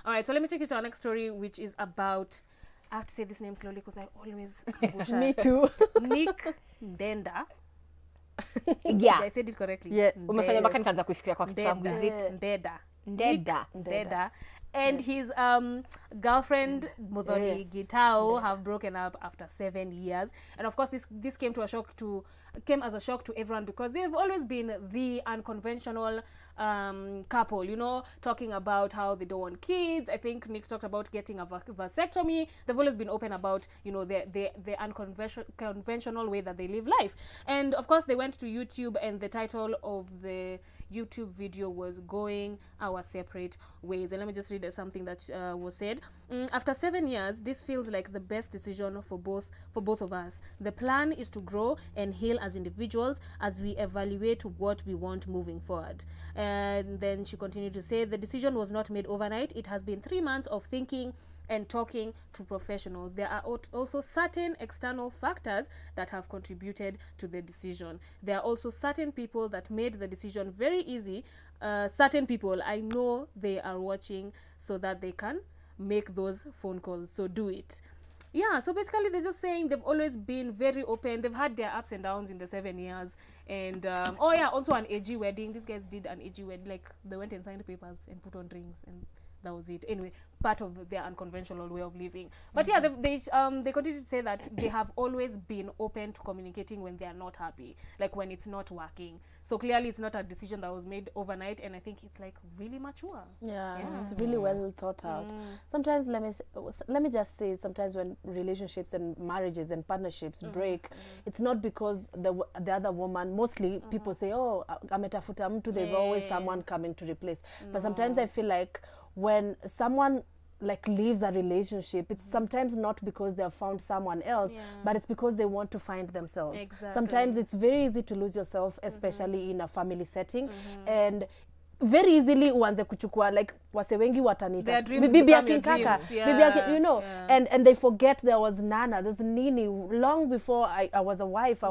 All right, so let me take you to our next story, which is about, I have to say this name slowly because I always Me too. Nick Ndenda. Yeah. I said it correctly. Yeah. Umefanya mpaka nikaanza kuifikiria kwa kichwa changu. Is it Ndenda. Ndenda? Ndenda. And his girlfriend Muthoni Gitau have broken up after 7 years, and of course this came as a shock to everyone, because they've always been the unconventional couple, you know, talking about how they don't want kids. I think Nick talked about getting a vasectomy. They've always been open about, you know, the unconventional way that they live life. And of course they went to YouTube, and the title of the YouTube video was Going Our Separate Ways. And let me just read something that was said. After 7 years, this feels like the best decision for both of us. The plan is to grow and heal as individuals as we evaluate what we want moving forward. And then she continued to say, the decision was not made overnight. It has been 3 months of thinking and talking to professionals. There are also certain external factors that have contributed to the decision. There are also certain people that made the decision very easy. Certain people, I know they are watching, so that they can make those phone calls. So do it. Yeah, so basically they're just saying they've always been very open. They've had their ups and downs in the 7 years. And oh yeah, also an AG wedding. These guys did an AG wedding. Like, they went and signed papers and put on rings, and that was it. Anyway, part of their unconventional way of living. But yeah, they continue to say that they have always been open to communicating when they are not happy, like when it's not working. So clearly it's not a decision that was made overnight, and I think it's like really mature. Yeah. It's really well thought out. Sometimes, let me just say, sometimes when relationships and marriages and partnerships break, it's not because the other woman, mostly people say, oh, ametafuta mtu, there's always someone coming to replace. But sometimes I feel like when someone like leaves a relationship, it's sometimes not because they have found someone else, but it's because they want to find themselves. Exactly. Sometimes it's very easy to lose yourself, especially in a family setting, and very easily uanze kuchukua, like wase wengi watanita bibi yake kaka, bibi yake, you know, and they forget there was Nana, there's Nini. Long before I was a wife, I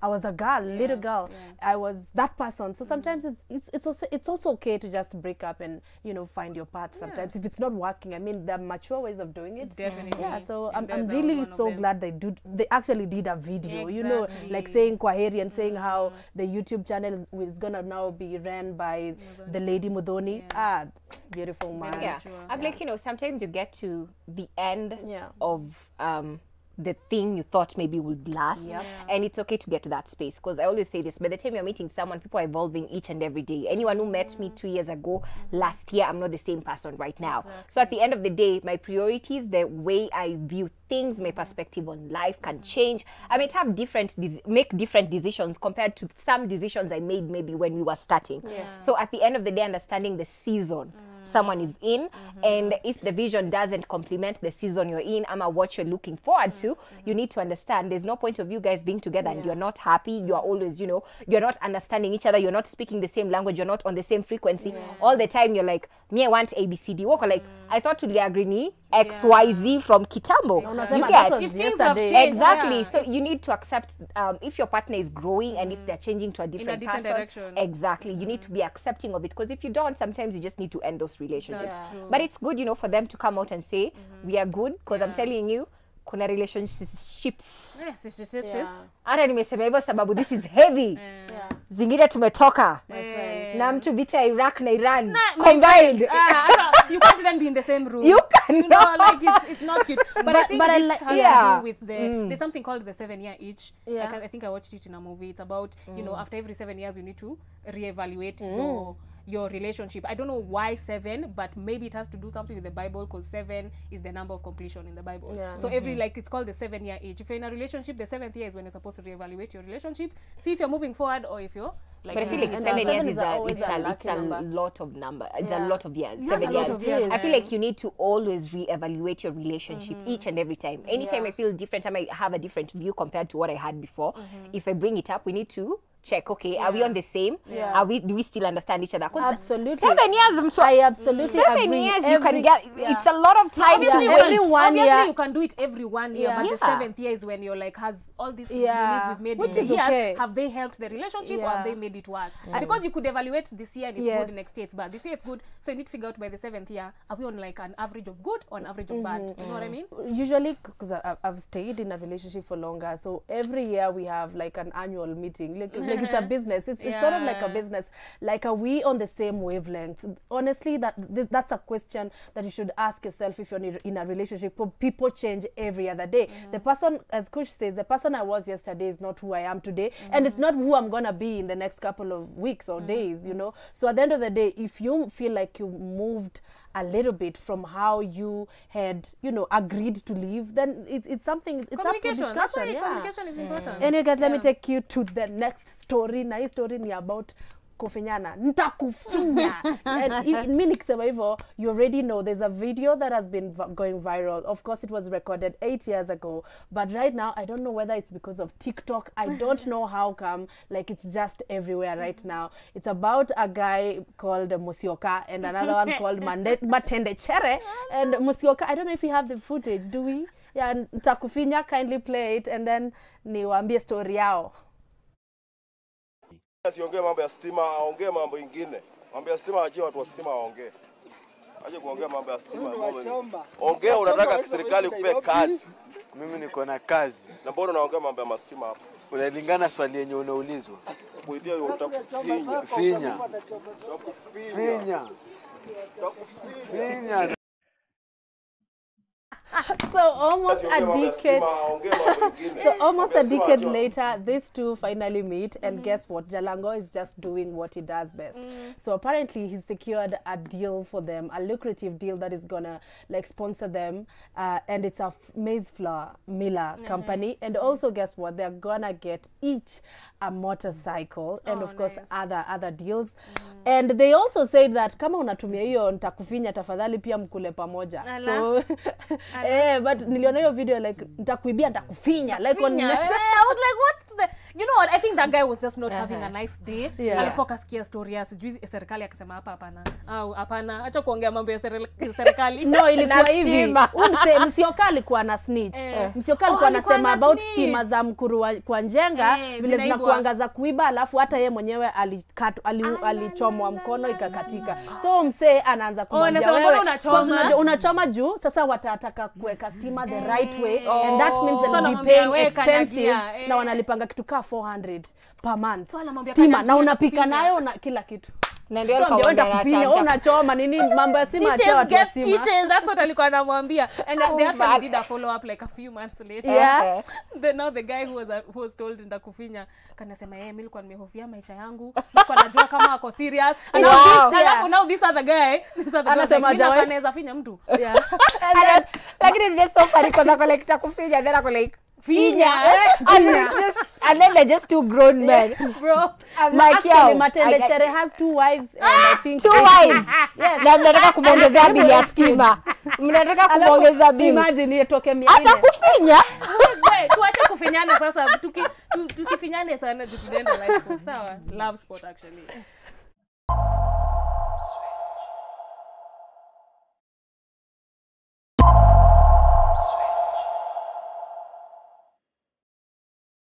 was a girl, little girl. I was that person. So sometimes it's also okay to just break up and, you know, find your path. Sometimes if it's not working, I mean, there are mature ways of doing it. Definitely. Yeah. So I'm really so glad they actually did a video, you know, like saying kwaheri and saying how the YouTube channel is gonna now be ran by the lady Muthoni. Beautiful man. Yeah. I'm like, you know, sometimes you get to the end of the thing you thought maybe would last, and it's okay to get to that space, because I always say this, by the time you're meeting someone, people are evolving each and every day. Anyone who met me 2 years ago, last year, I'm not the same person right now. So at the end of the day, my priorities, the way I view things, my perspective on life can change. I might have make different decisions compared to some decisions I made maybe when we were starting. So at the end of the day, understanding the season someone is in, and if the vision doesn't complement the season you're in, what you're looking forward to, you need to understand there's no point of you guys being together and you're not happy. You're always, you know, you're not understanding each other, you're not speaking the same language, you're not on the same frequency. All the time you're like, me I want ABCD, walk like I thought to agree XYZ from Kitambo. You get exactly. So you need to accept if your partner is growing and if they're changing to a different direction. Exactly. You need to be accepting of it, because if you don't, sometimes you just need to end those relationships. But it's good, you know, for them to come out and say we are good, because I'm telling you, kuna relationships. Hata nimesema hivyo sababu this is heavy. Zingine tumetoka. Na mtu vita Iraq na Iran combined. You can't even be in the same room. You can, you know, like it's not cute. But I think this has to do with there's something called the 7-year itch. I think I watched it in a movie. It's about, you know, after every 7 years you need to reevaluate your relationship. I don't know why 7, but maybe it has to do something with the Bible, because 7 is the number of completion in the Bible. So every, like, it's called the 7-year age. If you're in a relationship, the 7th year is when you're supposed to reevaluate your relationship, see if you're moving forward or if you're like. But I feel like 7 years is a lot of number. It's a lot of years. 7 years. I feel like you need to always reevaluate your relationship each and every time. Anytime I feel different, I might have a different view compared to what I had before. If I bring it up, we need to check, okay, are we on the same? Do we still understand each other? Absolutely. 7 years, I absolutely 7 years you can get, it's a lot of time to every 1 year. Obviously you can do it every 1 year, but the 7th year is when you're like, has all these releases we've made which in is the years, okay. have they helped the relationship or have they made it worse? Because you could evaluate this year and it's good, next year it's bad. This year it's good, so you need to figure out by the 7th year, are we on like an average of good or an average of bad? You know what I mean? Usually, because I've stayed in a relationship for longer, so every year we have like an annual meeting. Like it's a business. It's sort of like a business. Like, are we on the same wavelength? Honestly, that's a question that you should ask yourself if you're in a relationship. People change every other day. The person, as Kush says, the person I was yesterday is not who I am today, and it's not who I'm gonna be in the next couple of weeks or days, you know. So at the end of the day, if you feel like you moved a little bit from how you had, you know, agreed to live, then it's something, it's up to discussion. That's why communication is important. Anyway, guys, let me take you to the next story. Na hii story ni about kufinyana. Nitakufinya. And me nikisema hivyo, you already know there's a video that has been going viral. Of course, it was recorded 8 years ago. But right now, I don't know whether it's because of TikTok. I don't know how come. Like, it's just everywhere right now. It's about a guy called Musyoka and another one called Ndenda. And Musyoka, I don't know if we have the footage, do we? Yeah, Nitakufinya, kindly play it. And then niwaambie story yao. Asiongee mambo ya stima, aongee mambo ingine. Mambo ya stima ajie watu wa stima waongee. Aje kuongea mambo ya stima. Ongea, unataka serikali kupe kazi. Mimi niko na kazi. Na mbona unaongea mambo ya mastima hapa? Unalingana swali yenye unaulizwa. Kuidia utakufinya. Finya. Finya. Finya. So almost a decade later, these two finally meet, and guess what? Jalango is just doing what he does best. So apparently he's secured a deal for them, a lucrative deal that is gonna like sponsor them, and it's a maize flour miller company. And also, guess what? They're gonna get each a motorcycle, and of course other deals. And they also said that kama unatumia hiyo nitakufinya tafadhali pia mkule pamoja. So but niliona hiyo video like nitakuibia nitakufinya like on I was like, what's the, you know what, I think that guy was just not having a nice day. Alikuwa kasikia story ya sijui serikali akisema hapa hapana au hapana acha kuongea mambo ya serikali. No, ilikuwa hivi Musyoka alikuwa na snitch. Musyoka alikuwa anasema about stima za Mkuru kwa Njenga vile zinakuangaza kuiba, alafu hata yeye mwenyewe alichomwa mkono ikakatika. So msee anaanza kumwambia wewe unachoma juu, sasa watataka kuweka stima the right way, and that means they'll be paying expensive na wanalipanga kitu ka 400 per month stima na unapika nayo na kila kitu. Na ndio kufinya unachoma nini mambo ya stima acha watu wa stima. That's what alikuwa anamwambia, and they actually did a follow up like a few months later. Then now the guy who was told Nitakufinya kanasema mimi nilikuwa nimehofia maisha yangu, nilikuwa najua kama ako serious. And now this other guy anasema anaweza finya mtu. Like it is just so funny because I collect Nitakufinya, then I collect Finya. And then they're just two grown men. Bro, actually Ndenda has 2 wives, and I think 2 wives. Yes. Na mnataka kumongezea bili ya stima. Mnataka kumongeza bili. Imagine itoke 400. Atakufinya. Tuache kufinyana sasa. Tusifinyane sana tukienda live sport. Sawa? Love sport actually.